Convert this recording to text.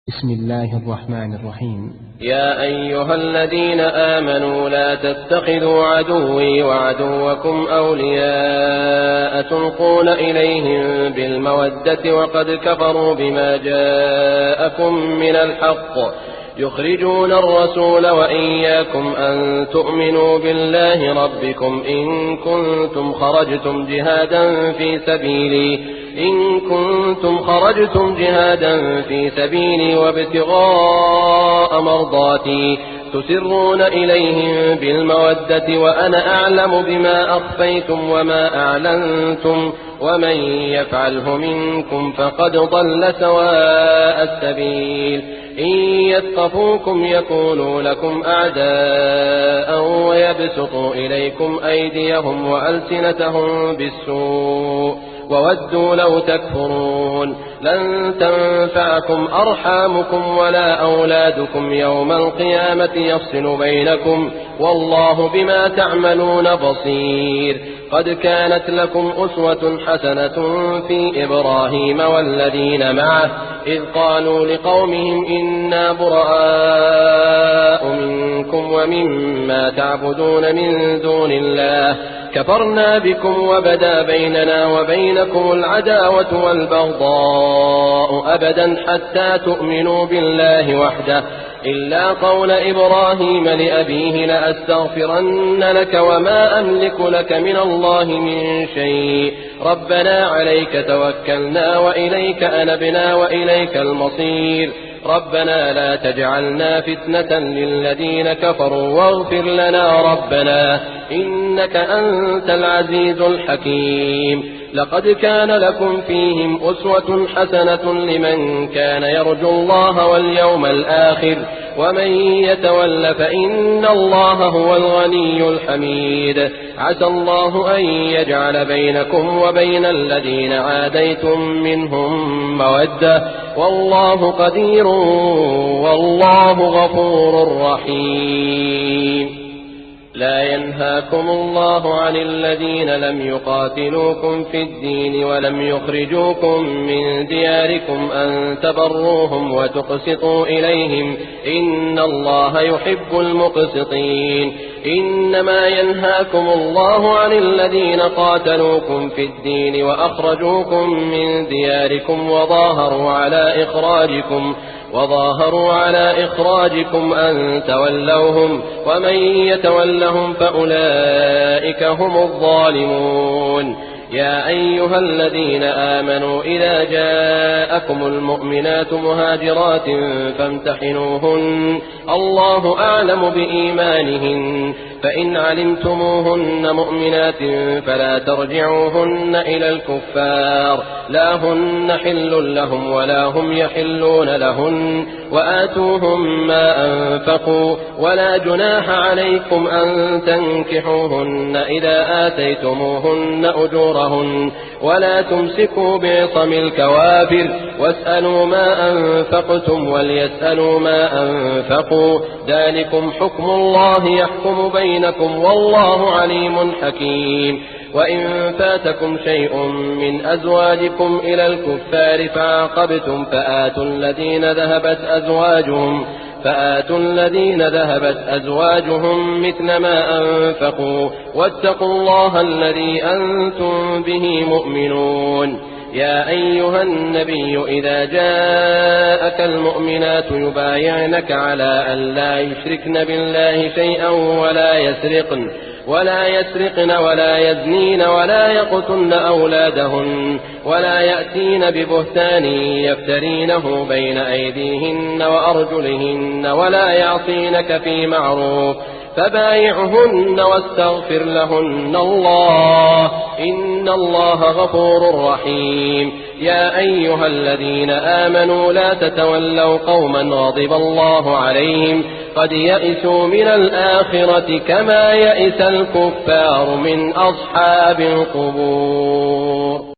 بسم الله الرحمن الرحيم. يا أيها الذين آمنوا لا تتخذوا عدوي وعدوكم أولياء تلقون إليهم بالمودة وقد كفروا بما جاءكم من الحق يخرجون الرسول وإياكم أن تؤمنوا بالله ربكم إن كنتم خرجتم جهادا في سبيلي وابتغاء مرضاتي تسرون إليهم بالمودة وأنا أعلم بما أخفيتم وما أعلنتم ومن يفعله منكم فقد ضل سواء السبيل إن يثقفوكم يكونوا لكم أعداء ويبسطوا إليكم أيديهم وألسنتهم بالسوء وودوا لو تكفرون لن تنفعكم أرحامكم ولا أولادكم يوم القيامة يفصل بينكم والله بما تعملون بصير. قد كانت لكم أسوة حسنة في إبراهيم والذين معه إذ قالوا لقومهم إنا براء منكم ومما تعبدون من دون الله كفرنا بكم وبدا بيننا وبينكم العداوة والبغضاء أبدا حتى تؤمنوا بالله وحده إلا قول إبراهيم لأبيه لأستغفرن لك وما أملك لك من الله من شيء ربنا عليك توكلنا وإليك أنبنا وإليك المصير ربنا لا تجعلنا فتنة للذين كفروا واغفر لنا ربنا إنك أنت العزيز الحكيم. لقد كان لكم فيهم أسوة حسنة لمن كان يرجو الله واليوم الآخر ومن يتول فإن الله هو الغني الحميد. عسى الله أن يجعل بينكم وبين الذين عاديتم منهم مودة والله قدير والله غفور رحيم. لا ينهاكم الله عن الذين لم يقاتلوكم في الدين ولم يخرجوكم من دياركم أن تبروهم وتقسطوا إليهم إن الله يحب المقسطين. إنما ينهاكم الله عن الذين قاتلوكم في الدين وأخرجوكم من دياركم وظاهروا على إخراجكم أن تولوهم ومن يتولهم فأولئك هم الظالمون. يا أيها الذين آمنوا إذا جاءكم المؤمنات مهاجرات فامتحنوهن الله أعلم بإيمانهن فإن علمتموهن مؤمنات فلا ترجعوهن إلى الكفار لا هن حل لهم ولا هم يحلون لهن وآتوهم ما أنفقوا ولا جناح عليكم أن تنكحوهن إذا آتيتموهن أجورهن ولا تمسكوا بعصم الكوافر واسألوا ما أنفقتم وليسألوا ما أنفقوا ذلكم حكم الله يحكم بينكم والله عليم حكيم. وإن فاتكم شيء من أزواجكم إلى الكفار فعاقبتم فآتوا الذين ذهبت أزواجهم مثل ما أنفقوا واتقوا الله الذي أنتم به مؤمنون. يا أيها النبي إذا جاءك المؤمنات يبايعنك على أن لا يشركن بالله شيئا ولا يسرقن ولا يزنين ولا يقتلن أولادهن ولا يأتين ببهتان يفترينه بين أيديهن وأرجلهن ولا يعصينك في معروف فبايعهن واستغفر لهن الله إن الله غفور رحيم. يا أيها الذين آمنوا لا تتولوا قوما غضب الله عليهم قد يئسوا من الآخرة كما يئس الكفار من أصحاب القبور.